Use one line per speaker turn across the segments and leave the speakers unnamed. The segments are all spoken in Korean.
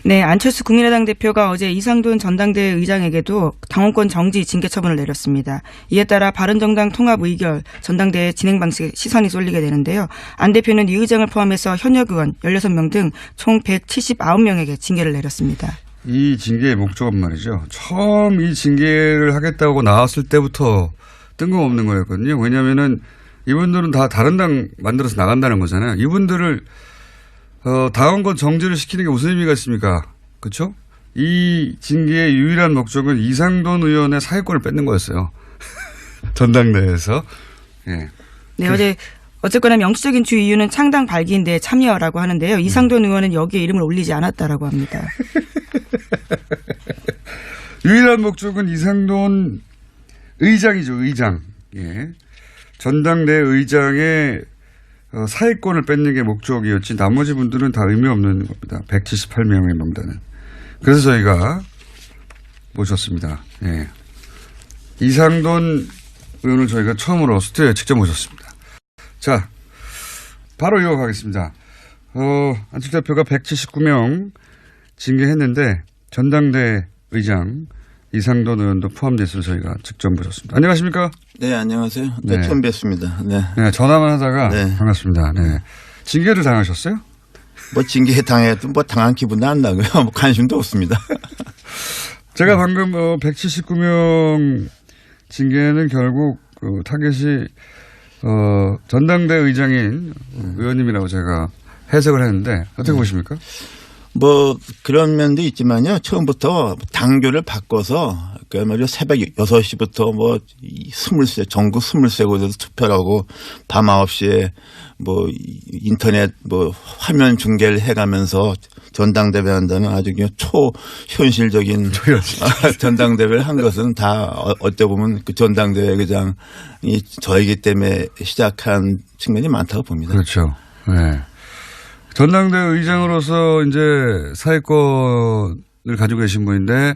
네, 안철수 국민의당 대표가 어제 이상돈 전당대회 의장에게도 당원권 정지 징계 처분을 내렸습니다. 이에 따라 바른정당 통합 의결 전당대회 진행 방식에 시선이 쏠리게 되는데요. 안 대표는 이 의장을 포함해서 현역 의원 16명 등 총 179명에게 징계를 내렸습니다.
이 징계의 목적은 말이죠. 처음 이 징계를 하겠다고 나왔을 때부터 뜬금없는 거였거든요. 왜냐하면은 이분들은 다 다른 당 만들어서 나간다는 거잖아요. 이분들을 당원권 정지를 시키는 게 무슨 의미가 있습니까? 그렇죠? 이 징계의 유일한 목적은 이상돈 의원의 사회권을 뺏는 거였어요. 전당대회에서. 예.
네, 어쨌거나 명시적인 주 이유는 창당 발기인데 참여라고 하는데요. 이상돈 의원은 여기에 이름을 올리지 않았다라고 합니다.
유일한 목적은 이상돈 의장이죠. 의장. 예. 전당대회 의장의 사회권을 뺏는 게 목적이었지 나머지 분들은 다 의미 없는 겁니다. 178명의 명단은. 그래서 저희가 모셨습니다. 예. 이상돈 의원을 저희가 처음으로 스튜디오에 직접 모셨습니다. 자, 바로 이어가겠습니다. 안철수 대표가 179명 징계했는데 전당대회 의장 이상돈 의원도 포함되어 있어서 저희가 직접 모셨습니다. 안녕하십니까?
네, 안녕하세요. 네, 처음 뵙습니다. 네.
네, 전화만 하다가
네.
반갑습니다. 네. 징계를 당하셨어요?
뭐 징계 당해도 뭐 당한 기분도 안 나고요. 뭐 관심도 없습니다.
제가 방금 179명 징계는 결국 그 타겟이 전당대 의장인 의원님이라고 제가 해석을 했는데 어떻게 보십니까?
뭐 그런 면도 있지만요. 처음부터 당교를 바꿔서 그야말로 새벽 6시부터 뭐 20세 전국 20세곳에서 투표를 하고 밤 9시에 뭐 인터넷 뭐 화면 중계를 해가면서 전당대회 한다는 아주 그냥 초현실적인 전당대회를 한 것은 다 어떻게 보면 그 전당대회 의장이 저이기 때문에 시작한 측면이 많다고 봅니다.
그렇죠. 네. 전당대회 의장으로서 이제 사회권을 가지고 계신 분인데,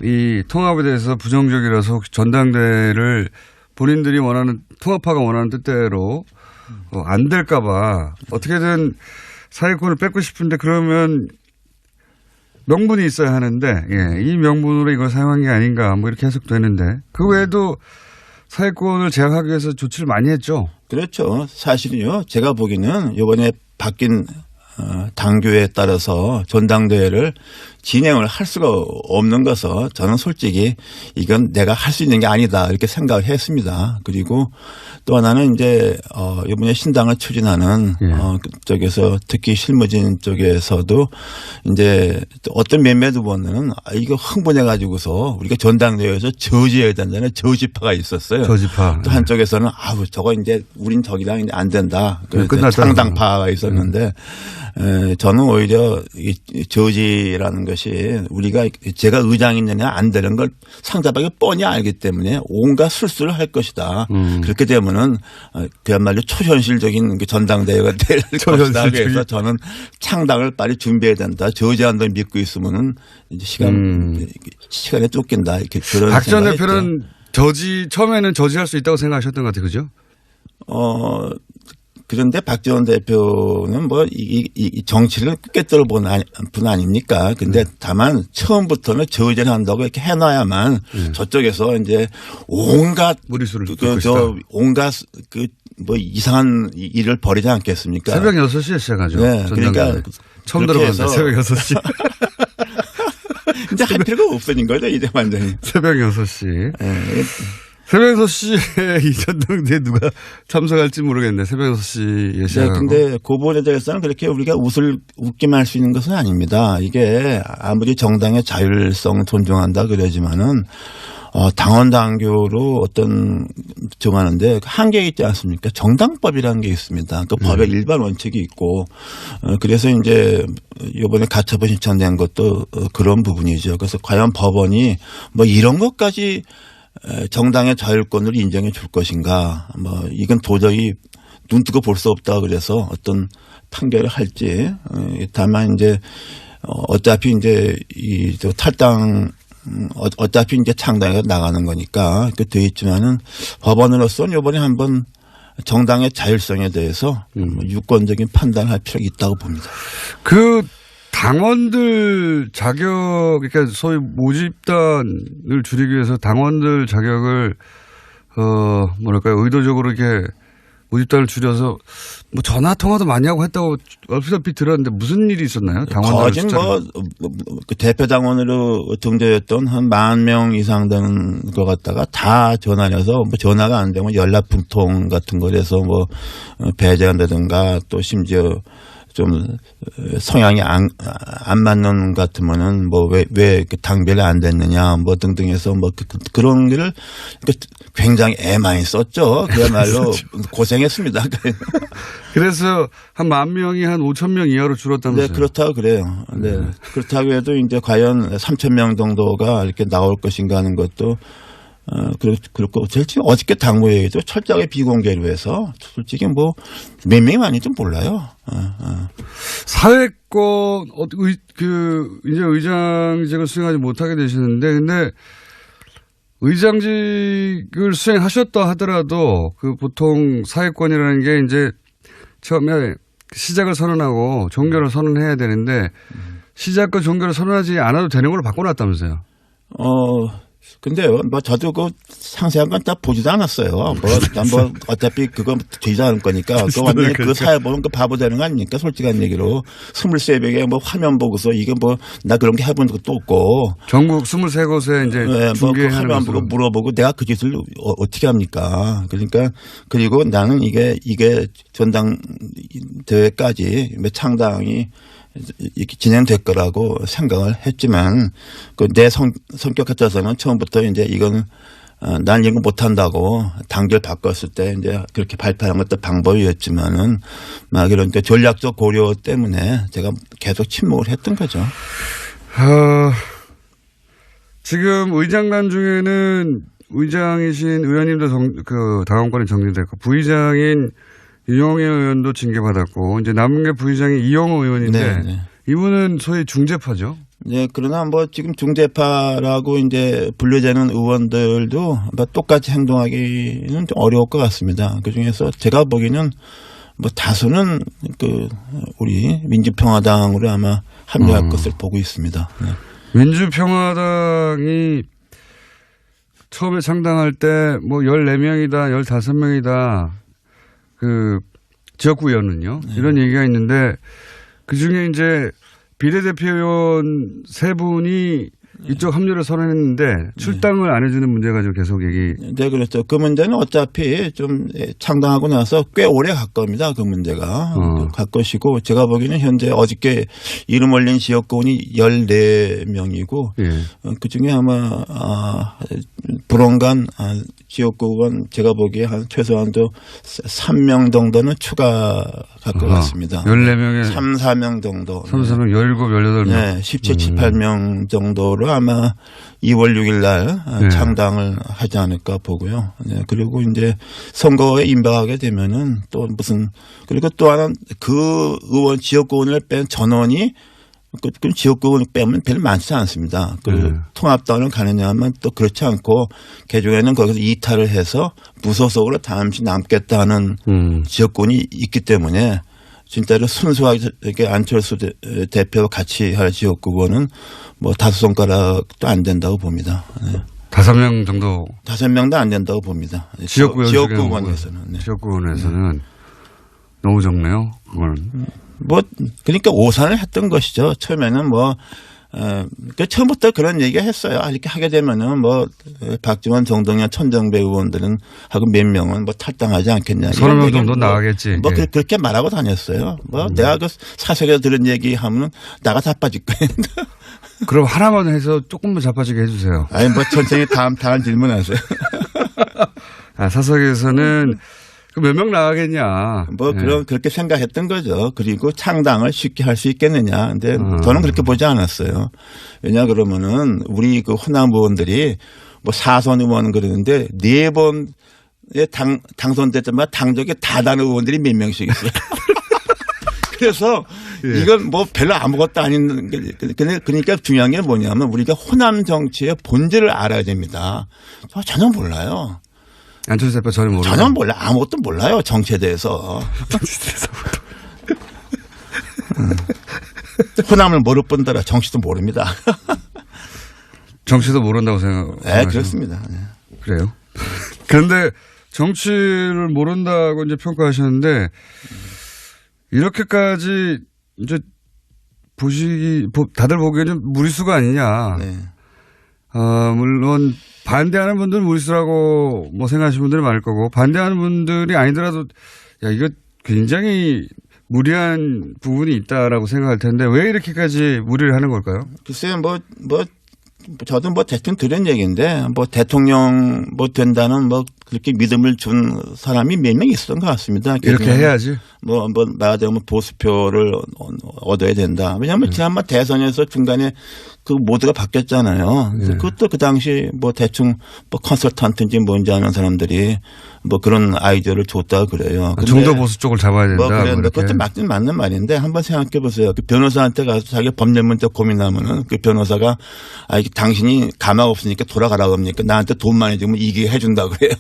이 통합에 대해서 부정적이라서 혹시 전당대회를 본인들이 원하는, 통합파가 원하는 뜻대로 안 될까봐 어떻게든 사회권을 뺏고 싶은데 그러면 명분이 있어야 하는데, 예, 이 명분으로 이걸 사용한 게 아닌가 뭐 이렇게 해석되는데 그 외에도 사회권을 제약하기 위해서 조치를 많이 했죠.
그렇죠. 사실은요. 제가 보기에는 이번에 바뀐 당교에 따라서 전당대회를 진행을 할 수가 없는 것은 저는 솔직히 이건 내가 할 수 있는 게 아니다 이렇게 생각을 했습니다. 그리고 또 하나는 이제 이번에 신당을 추진하는 쪽에서 특히 실무진 쪽에서도 이제 어떤 몇몇 의원은 이거 흥분해 가지고서 우리가 전당대회에서 저지해야 된다는 저지파가 있었어요.
저지파.
또 한쪽에서는 저거 이제 우린 저기랑 이제 안 된다.
끝났다.
창당파가 있었는데 저는 오히려 이 저지라는 것이 우리가 제가 의장이느냐 안 되는 걸 상대방이 뻔히 알기 때문에 온갖 술수를 할 것이다. 그렇게 되면은 그야말로 초현실적인 전당대회가 될 것이다. 그래서 저는 창당을 빨리 준비해야 된다. 저지한다고 믿고 있으면은 이제 시간에 쫓긴다. 이렇게 그런.
박 전 대표는 처음에는 저지할 수 있다고 생각하셨던 것 같아요. 그죠?
그런데 박 전 대표는 뭐 이 정치를 깨뜨려 본 분 아닙니까? 근데 다만 처음부터는 저지를 한다고 이렇게 해놔야만 저쪽에서 이제 온갖
무리수를
온갖 뭐 이상한 일을 벌이지 않겠습니까?
새벽 6시에 시작하죠.
네, 그러니까
처음 들어봤는데 새벽 6시.
이제 할 필요가 없어진 거죠, 이제 완전히.
새벽 6시.
네.
새벽 6시에 이 전당대회 누가 참석할지 모르겠네. 새벽 6시에 시작하고.
네, 근데 그 부분에 대해서는 그렇게 우리가 웃기만 할 수 있는 것은 아닙니다. 이게 아무리 정당의 자율성을 존중한다 그러지만은 당원 당규로 정하는데 한계가 있지 않습니까? 정당법이라는 게 있습니다. 그 법의 일반 원칙이 있고 그래서 이제 이번에 가처분 신청된 것도 그런 부분이죠. 그래서 과연 법원이 뭐 이런 것까지 정당의 자율권을 인정해 줄 것인가. 뭐 이건 도저히 눈 뜨고 볼 수 없다 그래서 어떤 판결을 할지. 다만 이제 어차피 이제 이 탈당 어차피 이제 창당에 나가는 거니까 그 돼 있지만은 법원으로서는 이번에 한번 정당의 자율성에 대해서 유권적인 판단을 할 필요가 있다고 봅니다.
그 당원들 자격, 그러니까 소위 모집단을 줄이기 위해서 당원들 자격을, 뭐랄까요, 의도적으로 이렇게 모집단을 줄여서 뭐 전화 통화도 많이 하고 했다고 얼핏 들었는데 무슨 일이 있었나요? 당원들
거진 그 대표 당원으로 등재했던 한 10,000명 이상 되는 것 같다가 다 전화해서 뭐 전화가 안 되면 연락분통 같은 거라서 뭐 배제한다든가 또 심지어 좀 성향이 안 맞는 것 같으면은 뭐 왜 당별이 안 됐느냐 뭐 등등해서 뭐 그런 거를 굉장히 애 많이 썼죠. 그야말로 고생했습니다.
그래서 한 10,000명이 한 5,000명 이하로 줄었다면서요?
네, 그렇다고 그래요. 네. 그렇다고 해도 이제 과연 3,000명 정도가 이렇게 나올 것인가 하는 것도 그렇고, 솔직히 어저께 당무회의도 철저하게 비공개로 해서 솔직히 뭐 몇 명이 많은지 몰라요.
사회권, 이제 의장직을 수행하지 못하게 되시는데, 근데 의장직을 수행하셨다 하더라도 그 보통 사회권이라는 게 이제 처음에 시작을 선언하고 종결을 선언해야 되는데 시작과 종결을 선언하지 않아도 되는 걸로 바꿔놨다면서요?
근데요, 뭐 저도 그 상세한 건 다 보지도 않았어요. 뭐 어차피 그거 되지 않을 거니까. 그 완전히 그 사회 보면 그 바보 되는 거 아닙니까? 솔직한 얘기로. 23백에 뭐 화면 보고서 이게 뭐 나 그런 게 해본 적도 없고.
전국 23곳에 이제
네,
중계하는
뭐 화면 보고 물어보고 내가 그 짓을 어떻게 합니까? 그러니까 그리고 나는 이게 전당대회까지 창당이 이렇게 진행될 거라고 생각을 했지만 내 성격 같아서는 처음부터 이제 이건 난 이런 거 못한다고 당결 바꿨을 때 이제 그렇게 발표하는 것도 방법이었지만은 막 이런 전략적 고려 때문에 제가 계속 침묵을 했던 거죠.
지금 의장단 중에는 의장이신 의원님도 당원권이 정지됐고 부의장인 유영애 의원도 징계받았고 이제 남은 게 부의장이 이영호 의원인데
네.
이분은 소위 중재파죠.
네, 그러나 뭐 지금 중재파라고 이제 분류되는 의원들도 뭐 똑같이 행동하기는 좀 어려울 것 같습니다. 그 중에서 제가 보기에는 뭐 다수는 우리 민주평화당으로 아마 합류할 것을 보고 있습니다. 네.
민주평화당이 처음에 창당할 때 뭐 14명이다, 15명이다. 그 지역구 의원은요. 네. 이런 얘기가 있는데 그중에 이제 비례대표 의원 3분이 이쪽 합류를 선언했는데 출당을 안 해주는 문제 가지고 계속 얘기.
네, 그렇죠. 그 문제는 어차피 좀 창당하고 나서 꽤 오래 갈 겁니다. 그 문제가 갈 것이고 제가 보기에는 현재 어저께 이름 올린 지역구원이 14명이고
예.
그 중에 아마 불원간 지역구원 제가 보기에 한 최소한도 3명 정도는 추가 갈 것 같습니다.
14명에
3, 4명 정도.
3, 4명, 17, 18명.
네, 17, 18명 정도로 아마 2월 6일 날
네.
창당을 하지 않을까 보고요. 네, 그리고 이제 선거에 임박하게 되면은 또 그리고 또 하나 그 의원 지역구원을 뺀 전원이 그 지역구원을 빼면 별로 많지 않습니다. 통합당을 가느냐 하면 또 그렇지 않고 개종에는 거기서 이탈을 해서 무소속으로 잠시 남겠다는 지역구원이 있기 때문에 진짜로 순수하게 이렇게 안철수 대표와 같이 할 지역구원은 뭐 5손가락도 안 된다고 봅니다. 네.
5명 정도.
5명도 안 된다고 봅니다.
지역구원에서는.
네.
지역구원에서는 너무 적네요. 그건.
뭐 그러니까 오산을 했던 것이죠. 처음에는 처음부터 그런 얘기 했어요. 이렇게 하게 되면은 박지원, 정동영, 천정배 의원들은 하고 몇 명은 탈당하지 않겠냐.
30명 정도 나가겠지. 예.
그렇게 말하고 다녔어요. 내가 그 사석에서 들은 얘기 하면 나가 자빠질 거예요.
그럼 하나만 해서 조금만 자빠지게 해주세요.
아니 천천히 다음 질문하세요.
사석에서는 몇 명 나가겠냐.
그렇게 생각했던 거죠. 그리고 창당을 쉽게 할 수 있겠느냐. 근데 저는 그렇게 보지 않았어요. 왜냐 그러면은 우리 그 호남 의원들이 4선 의원 그러는데 4번에 당선될 때마다 당적에 다 다른 의원들이 몇 명씩 있어요. 그래서 이건 별로 아무것도 아닌 그러니까 중요한 게 뭐냐면 우리가 호남 정치의 본질을 알아야 됩니다. 전혀 몰라요.
안철수 대표 전혀 모르죠.
전혀 몰라. 아무것도 몰라요. 정치에 대해서. 호남을 모를 뿐더러 정치도 모릅니다.
정치도 모른다고 생각하세요?
네, 그렇습니다. 네.
그래요? 그런데 정치를 모른다고 이제 평가하셨는데 이렇게까지 이제 다들 보기에는 무리수가 아니냐.
네.
물론 반대하는 분들은 무리수라고 뭐 생각하시는 분들이 많을 거고 반대하는 분들이 아니더라도 야 이거 굉장히 무리한 부분이 있다라고 생각할 텐데 왜 이렇게까지 무리를 하는 걸까요?
글쎄요, 저도 대충 들은 얘기인데, 대통령 된다는 그렇게 믿음을 준 사람이 몇 명 있었던 것 같습니다.
이렇게 해야지.
말하자면 보수표를 얻어야 된다. 왜냐하면 지난번 대선에서 중간에 그 모두가 바뀌었잖아요.
네.
그것도 그 당시 대충 컨설턴트인지 뭔지 아는 사람들이 그런 아이디어를 줬다 그래요.
중도 보수 쪽을 잡아야 된다.
그런데 그것도 맞는 말인데 한번 생각해 보세요. 그 변호사한테 가서 자기 법률 문제 고민하면은 그 변호사가 당신이 가망 없으니까 돌아가라고 합니까? 나한테 돈 많이 주면 이기게 해준다 그래요.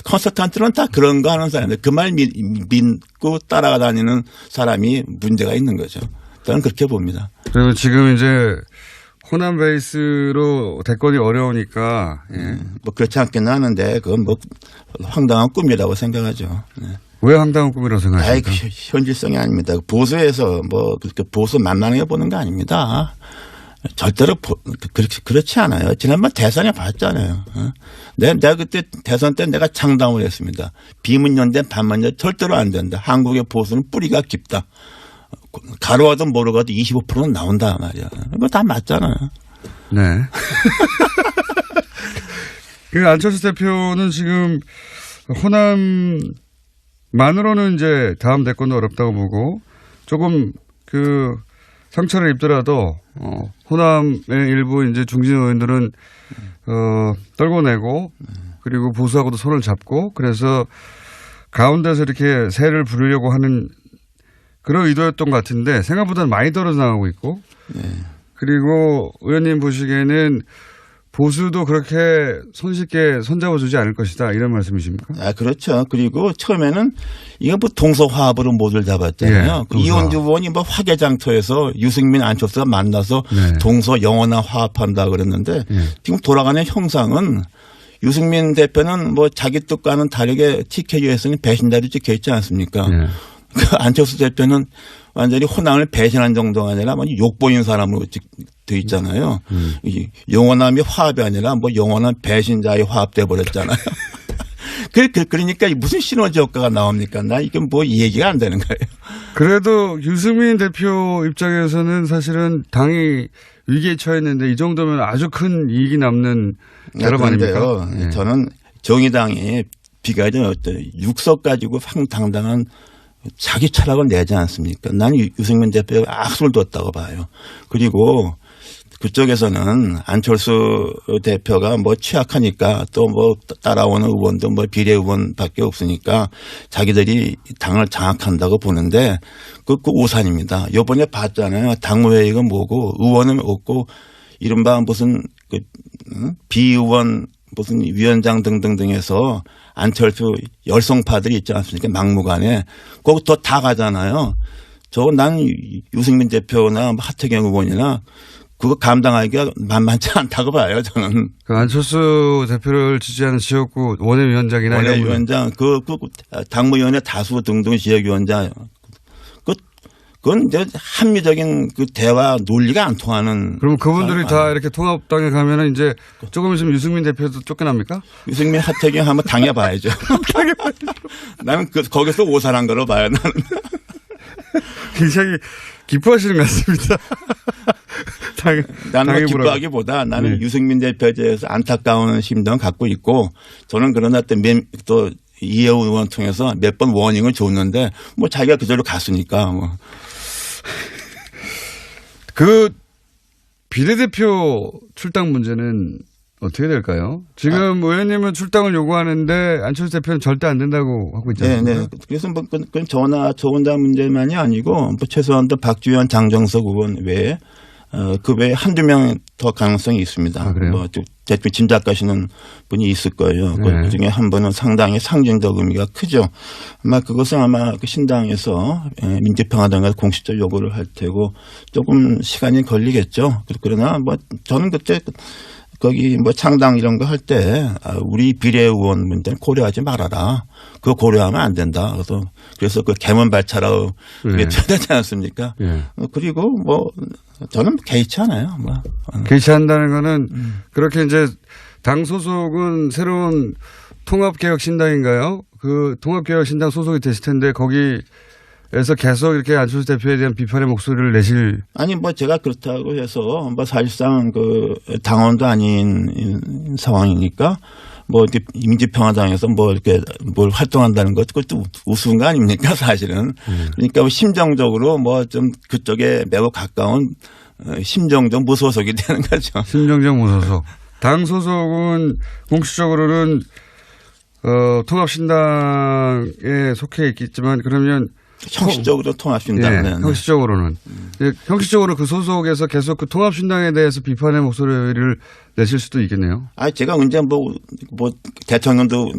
컨설턴트는 다 그런 거 하는 사람인데 그 말 믿고 따라가 다니는 사람이 문제가 있는 거죠. 저는 그렇게 봅니다.
그리고 지금 이제 호남 베이스로 대권이 어려우니까
그렇지 않겠나 하는데 그건 황당한 꿈이라고 생각하죠. 네.
왜 황당한 꿈이라고 생각하십니까?
현실성이 아닙니다. 보수에서 그렇게 보수 만만하게 보는 거 아닙니다. 절대로 그렇지 않아요. 지난번 대선에 봤잖아요. 내가 그때 대선 때 내가 장담을 했습니다. 비문연대 반문연대 절대로 안 된다. 한국의 보수는 뿌리가 깊다. 가로가든 모르가도 25%는 나온다 말이야. 이거 다 맞잖아요.
네. 그 안철수 대표는 지금 호남만으로는 이제 다음 대권도 어렵다고 보고 조금 상처를 입더라도 호남의 일부 이제 중진 의원들은 떨궈내고 그리고 보수하고도 손을 잡고 그래서 가운데서 이렇게 새를 부르려고 하는 그런 의도였던 것 같은데 생각보다는 많이 떨어져 나가고 있고 그리고 의원님 보시기에는 보수도 그렇게 손쉽게 손잡아주지 않을 것이다 이런 말씀이십니까?
그렇죠. 그리고 처음에는 이거 동서화합으로 모두를 잡았잖아요. 이원주 의원이 화개장터에서 유승민 안철수가 만나서 동서 영원한 화합한다 그랬는데 지금 돌아가는 형상은 유승민 대표는 자기 뜻과는 다르게 TK에서는 배신자로 찍혀 있지 않습니까? 안철수 대표는 완전히 호남을 배신한 정도가 아니라 욕보인 사람으로 돼 있잖아요. 영원함이 화합이 아니라 영원한 배신자의 화합돼 버렸잖아요. 그러니까 무슨 시너지 효과가 나옵니까? 이게 얘기가 안 되는 거예요.
그래도 유승민 대표 입장에서는 사실은 당이 위기에 처했는데 이 정도면 아주 큰 이익이 남는 결합 아닙니까?
저는 정의당이 비가이든 육석 가지고 황당당한 자기 철학을 내지 않습니까? 나는 유승민 대표가 악수를 뒀다고 봐요. 그리고 그쪽에서는 안철수 대표가 취약하니까 또 따라오는 의원도 비례 의원밖에 없으니까 자기들이 당을 장악한다고 보는데 그 오산입니다. 이번에 봤잖아요. 당무회의가 뭐고 의원은 없고 이른바 무슨 비의원 무슨 위원장 등등등해서 안철수 열성파들이 있지 않습니까? 막무가내. 거기 다 가잖아요. 난 유승민 대표나 하태경 의원이나 그거 감당하기가 만만치 않다고 봐요, 저는.
안철수 대표를 지지하는 지역구 원외위원장이나
원외위원장, 당무위원회 다수 등등 지역위원장. 그건 이제 합리적인 대화 논리가 안 통하는.
그럼 그분들이 다 이렇게 통합당에 가면은 이제 조금 있으면 유승민 대표도 쫓겨납니까?
유승민 하태경 한번 당해봐야죠. 당해봐야죠. 나는 거기서 오산한 거로 봐요, 나는.
굉장히 기뻐하시는 것 같습니다.
나는 기뻐하기보다 나는 유승민 대표에 대해서 안타까운 심정을 갖고 있고 저는 그러나 또 이혜우 의원 통해서 몇 번 워닝을 줬는데 자기가 그대로 갔으니까
그 비례대표 출당 문제는 어떻게 될까요? 지금 의원님은 출당을 요구하는데 안철수 대표는 절대 안 된다고 하고 있잖아요.
네. 그래서 그건 저 혼자 문제만이 아니고 최소한도 박주현 장정석 의원 외에 그 외에 한두 명 더 가능성이 있습니다.
아, 그래요?
대충 짐작하시는 분이 있을 거예요.
네.
그 중에 한 분은 상당히 상징적 의미가 크죠. 아마 그것은 아마 그 신당에서 민주평화당과 공식적 요구를 할 테고 조금 시간이 걸리겠죠. 그러나 뭐 저는 그때 거기 뭐 창당 이런 거 할 때 우리 비례의원분들 고려하지 말아라. 그거 고려하면 안 된다. 그래서 그 개문발차라고
네.
표현하지 않았습니까?
예.
그리고 뭐 저는 개의치 않아요. 뭐.
개최한다는 거는 그렇게 이제 당 소속은 새로운 통합개혁신당인가요? 그 통합개혁신당 소속이 되실 텐데 거기에서 계속 이렇게 안철수 대표에 대한 비판의 목소리를 내실.
아니 뭐 제가 그렇다고 해서 뭐 사실상 그 당원도 아닌 상황이니까 뭐 이렇게 민주평화당에서 뭐 이렇게 뭘 활동한다는 것 그것도 우스운 거 아닙니까 사실은. 그러니까 뭐 심정적으로 뭐 좀 그쪽에 매우 가까운 심정적 무소속이 되는 거죠.
심정적 무소속. 당 소속은 공식적으로는 통합신당에 속해 있겠지만 그러면
형식적으로 통합신당.
네, 형식적으로는. 형식적으로 그 소속에서 계속 그 통합신당에 대해서 비판의 목소리를 내실 수도 있겠네요.
제가 언제 뭐 대통령도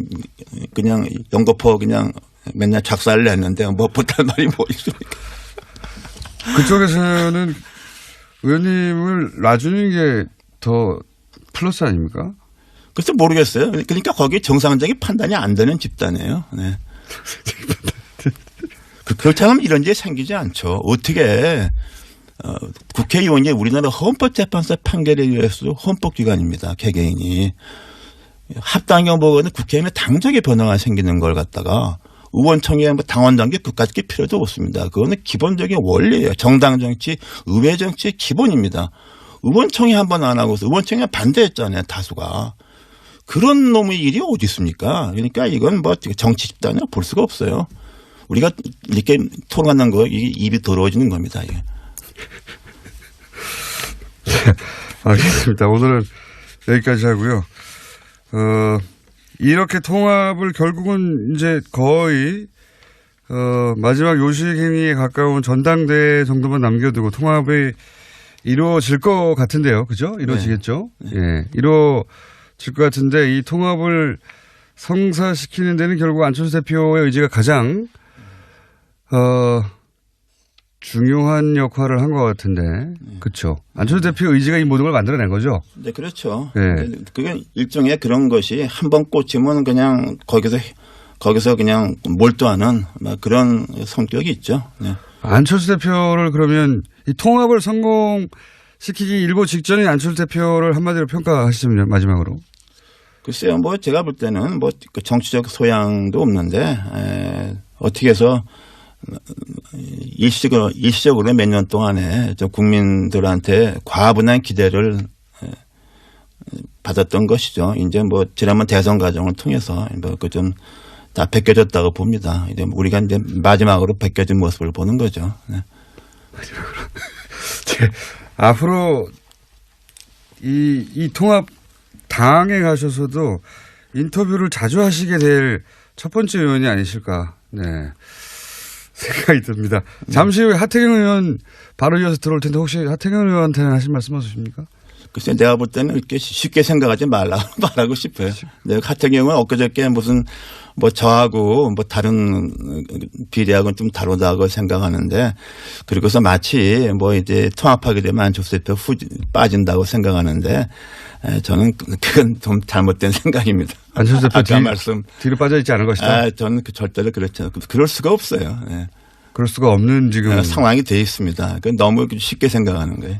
그냥 연거푸 그냥 맨날 작살을 냈는데 뭐 못할 말이 뭐 있습니까?
그쪽에서는 의원님을 놔주는 게 더 플러스 아닙니까?
글쎄 모르겠어요. 그러니까 거기에 정상적인 판단이 안 되는 집단이에요. 네. 그렇다면 이런 일이 생기지 않죠. 어떻게 국회의원이 우리나라 헌법재판소 판결에 의해서 헌법기관입니다. 개개인이. 합당경 보고는 국회의원의 당적의 변화가 생기는 걸 갖다가 의원총회 뭐 당원 단계 그까짓 필요도 없습니다. 그거는 기본적인 원리예요. 정당 정치, 의회 정치의 기본입니다. 의원총회 한 번 안 하고서 의원총회 반대했잖아요. 다수가. 그런 놈의 일이 어디 있습니까? 그러니까 이건 뭐 정치 집단이라 볼 수가 없어요. 우리가 이렇게 토론하는 거 이게 입이 더러워지는 겁니다. 이게.
알겠습니다. 오늘은 여기까지 하고요. 이렇게 통합을 결국은 이제 거의 마지막 요식 행위에 가까운 전당대회 정도만 남겨두고 통합이 이루어질 것 같은데요. 그죠? 이루어지겠죠?
네.
예. 이루어질 것 같은데 이 통합을 성사시키는 데는 결국 안철수 대표의 의지가 가장 중요한 역할을 한 것 같은데. 그렇죠. 안철수 대표의 의지가 이 모든 걸 만들어낸 거죠.
네, 그렇죠.
네.
그게 일종의 그런 것이 한 번 꽂히면 그냥 거기서 그냥 몰두하는 그런 성격이 있죠. 네.
안철수 대표를 그러면 이 통합을 성공시키기 일보 직전인 안철수 대표를 한마디로 평가하시면 마지막으로.
글쎄요, 뭐 제가 볼 때는 뭐 정치적 소양도 없는데 어떻게 해서 일시적으로 몇 년 동안에 좀 국민들한테 과분한 기대를 받았던 것이죠. 이제 뭐 지난번 대선 과정을 통해서 뭐 그 좀 다 벗겨졌다고 봅니다. 이제 우리가 이제 마지막으로 벗겨진 모습을 보는 거죠. 네.
마지막으로. 앞으로 이 통합 당에 가셔서도 인터뷰를 자주 하시게 될 첫 번째 의원이 아니실까. 네. 생각이 듭니다. 잠시 후에 하태경 의원 바로 이어서 들어올 텐데 혹시 하태경 의원한테는 하실 말씀 없으십니까?
글쎄 내가 볼 때는 이렇게 쉽게 생각하지 말라고 싶어요. 내가 하태경은 엊그저께 무슨 뭐 저하고 뭐 다른 비례하고는 좀 다르다고 생각하는데 그리고서 마치 뭐 이제 통합하게 되면 안철수 대표 빠진다고 생각하는데 저는 그건 좀 잘못된 생각입니다.
안철수 대표 뒤로 빠져 있지 않을 것이다.
저는 절대로 그렇지 않고 그럴 수가 없어요. 네.
그럴 수가 없는 지금
상황이 돼 있습니다. 너무 쉽게 생각하는 거예요.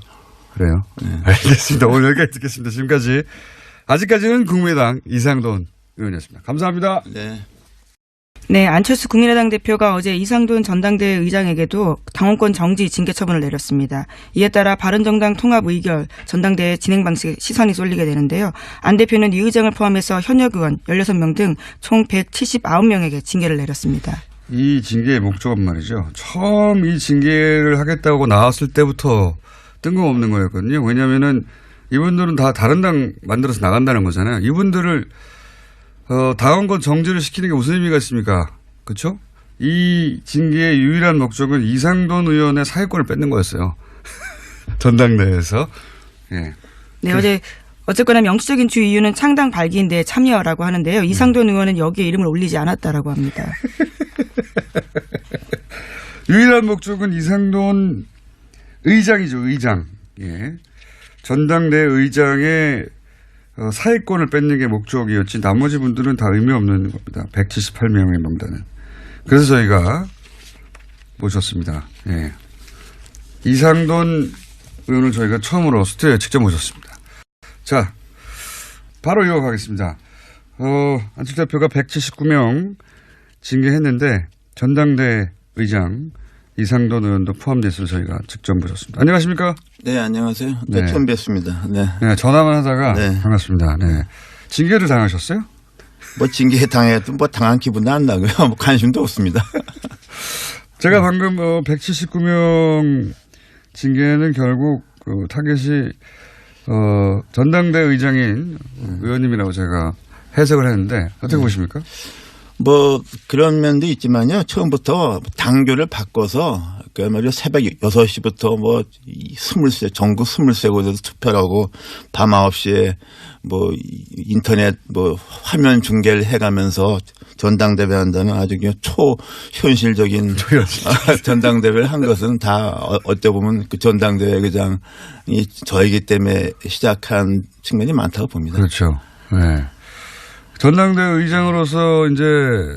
그래요? 네. 알겠습니다. 오늘 여기까지 듣겠습니다. 지금까지 아직까지는 국민의당 이상돈 의원이었습니다. 감사합니다.
네.
네, 안철수 국민의당 대표가 어제 이상돈 전당대회 의장에게도 당원권 정지 징계 처분을 내렸습니다. 이에 따라 바른정당 통합 의결 전당대회 진행 방식에 시선이 쏠리게 되는데요. 안 대표는 이 의장을 포함해서 현역 의원 16명 등 총 179명에게 징계를 내렸습니다.
이 징계의 목적은 말이죠. 처음 이 징계를 하겠다고 나왔을 때부터 뜬금없는 거였거든요. 왜냐하면은 이분들은 다 다른 당 만들어서 나간다는 거잖아요. 이분들을 당원권 정지를 시키는 게 무슨 의미가 있습니까? 그렇죠? 이 징계의 유일한 목적은 이상돈 의원의 사회권을 뺏는 거였어요. 전당대회에서. 예.
네, 어쨌거나 명시적인 주 이유는 창당 발기인데 참여라고 하는데요. 이상돈 의원은 여기에 이름을 올리지 않았다라고 합니다.
유일한 목적은 이상돈 의장이죠. 의장. 예. 전당대 의장의 사회권을 뺏는 게 목적이었지 나머지 분들은 다 의미 없는 겁니다. 178명의 명단은. 그래서 저희가 모셨습니다. 예. 이상돈 의원을 저희가 처음으로 스튜디오에 직접 모셨습니다. 자, 바로 이어가겠습니다. 안철수 대표가 179명 징계했는데 전당대 의장 이상돈 의원도 포함돼서 저희가 직접 모셨습니다. 안녕하십니까?
네, 안녕하세요. 네, 처음 뵙습니다. 네.
네, 전화만 하다가
네.
반갑습니다. 네. 징계를 당하셨어요?
뭐 징계 당해도 뭐 당한 기분도 안 나고요. 뭐 관심도 없습니다.
제가 방금 179명 징계는 결국 그 타겟이 전당대 의장인 의원님이라고 제가 해석을 했는데 어떻게 보십니까?
뭐 그런 면도 있지만요. 처음부터 당교를 바꿔서 그야말로 새벽 6시부터 뭐 20세 전국 20세곳에서 투표를 하고 밤 9시에 뭐 인터넷 뭐 화면 중계를 해가면서 전당대회 한다는 아주 그냥 초현실적인 전당대회를 한 것은 다 어떻게 보면 그 전당대회 의장이 저이기 때문에 시작한 측면이 많다고 봅니다.
그렇죠. 네. 전당대 의장으로서 이제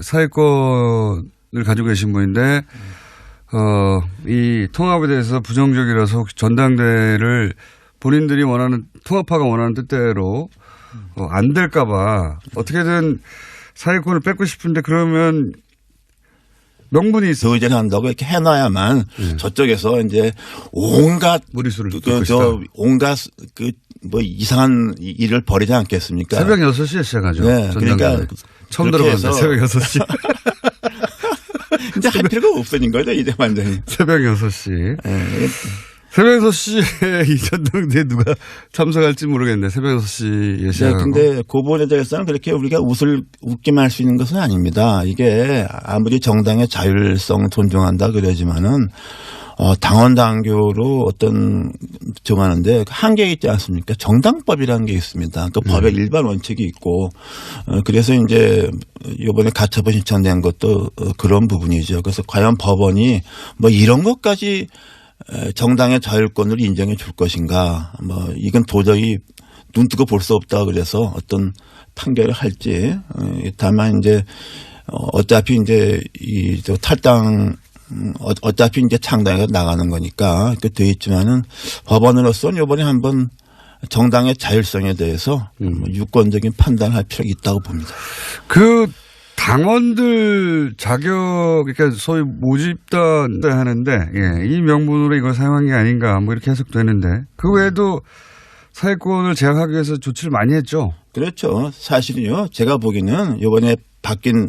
사회권을 가지고 계신 분인데, 이 통합에 대해서 부정적이라서 혹시 전당대를 본인들이 원하는, 통합파가 원하는 뜻대로 안 될까봐 어떻게든 사회권을 뺏고 싶은데 그러면 명분이 있어.
의제를 한다고 이렇게 해놔야만 저쪽에서 이제 온갖
무리수를
온갖 뭐 이상한 일을 벌이지 않겠습니까?
새벽 6시에 시작하죠.
네, 그러니까
처음 들어봤는데 새벽 6시.
이제 할 필요가 없어진 거죠, 이제 완전히.
새벽 6시.
네.
새벽 6시에 이 전당대에 누가 참석할지 모르겠는데 새벽 6시에 시작하고.
네, 근데 그 부분에 대해서는 그렇게 우리가 웃기만 할 수 있는 것은 아닙니다. 이게 아무리 정당의 자율성을 존중한다 그러지만은 당원 당규로 어떤 정하는데 한계가 있지 않습니까? 정당법이라는 게 있습니다. 그 법에 일반 원칙이 있고 그래서 이제 이번에 가처분 신청된 것도 그런 부분이죠. 그래서 과연 법원이 뭐 이런 것까지 정당의 자율권을 인정해 줄 것인가? 뭐 이건 도저히 눈 뜨고 볼 수 없다 그래서 어떤 판결을 할지 다만 이제 어차피 이제 이 탈당 어차피 이제 창당해서 나가는 거니까 그 돼 있지만은 법원으로서는 이번에 한번 정당의 자율성에 대해서 유권적인 판단을 할 필요가 있다고 봅니다.
그 당원들 자격, 그러니까 소위 모집단 하는데, 예, 이 명분으로 이걸 사용한 게 아닌가, 뭐 이렇게 해석되는데, 그 외에도 사회권을 제약하기 위해서 조치를 많이 했죠.
그렇죠. 사실은요, 제가 보기에는 이번에 바뀐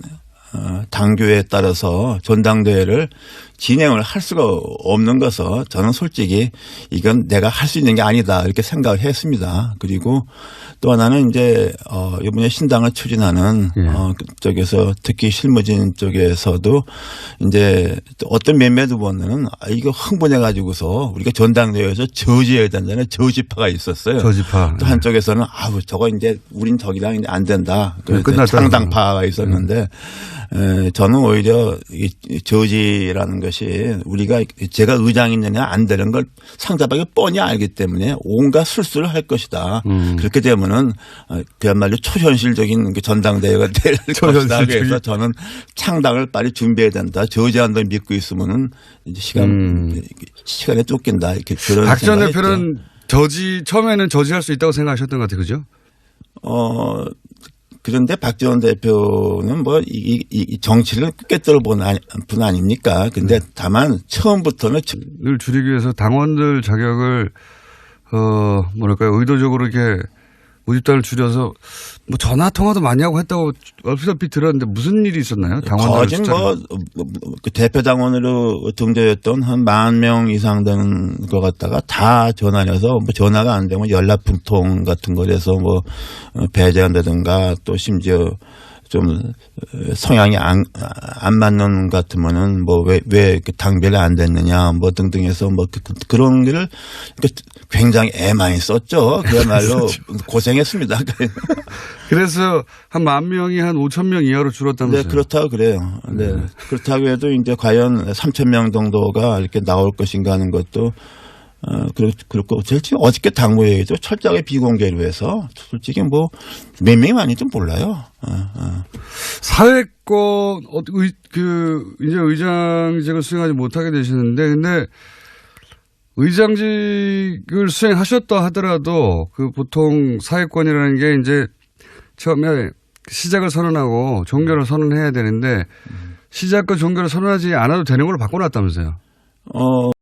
당규에 따라서 전당대회를 진행을 할 수가 없는 것은 저는 솔직히 이건 내가 할 수 있는 게 아니다 이렇게 생각을 했습니다. 그리고 또 하나는 이제 이번에 신당을 추진하는 쪽에서 특히 실무진 쪽에서도 이제 어떤 몇몇 의원은 이거 흥분해 가지고서 우리가 전당대회에서 저지해야 된다는 저지파가 있었어요.
저지파.
또 한쪽에서는 아우 저거 이제 우린 저기랑 이제 안 된다. 창당파가 있었는데 저는 오히려 이 저지라는 것이 우리가 제가 의장이느냐 안 되는 걸 상대방이 뻔히 알기 때문에 온갖 술수를 할 것이다. 그렇게 되면은 그야말로 초현실적인 전당대회가 될 것이다. 그래서 저는 창당을 빨리 준비해야 된다. 저지한다고 믿고 있으면은 이제 시간에 쫓긴다. 이렇게 그런
박 전
생각을
대표는 처음에는 저지할 수 있다고 생각하셨던 것 같아요. 그죠?
그런데 박 전 대표는 뭐 이 정치를 꿰뚫어 본 분 아닙니까? 근데 다만 처음부터는
늘 줄이기 위해서 당원들 자격을 뭐랄까요, 의도적으로 이렇게 모집단을 줄여서 뭐 전화 통화도 많이 하고 했다고 얼핏 들었는데 무슨 일이 있었나요? 당원들
뭐 대표 당원으로 등재했던 한 10,000명 이상 되는 것 같다가 다 전화해서 뭐 전화가 안 되면 연락풍통 같은 거에서 뭐 배제한다든가 또 심지어 좀 성향이 안 맞는 것 같으면은 뭐 왜 당별이 안 됐느냐 뭐 등등해서 뭐 그런 거를 굉장히 애 많이 썼죠. 그야말로 고생했습니다.
그래서 한 10,000명이 한 5,000명 이하로 줄었다면서요?
네, 그렇다고 그래요. 네. 그렇다고 해도 이제 과연 3,000명 정도가 이렇게 나올 것인가 하는 것도 그렇고, 제일 어저께 당무회의도 철저하게 비공개로 해서 솔직히 뭐 몇 명이 많이 좀 몰라요.
사회권, 이제 의장직을 수행하지 못하게 되시는데, 근데 의장직을 수행하셨다 하더라도 그 보통 사회권이라는 게 이제 처음에 시작을 선언하고 종결을 선언해야 되는데 시작과 종결을 선언하지 않아도 되는 걸로 바꿔놨다면서요?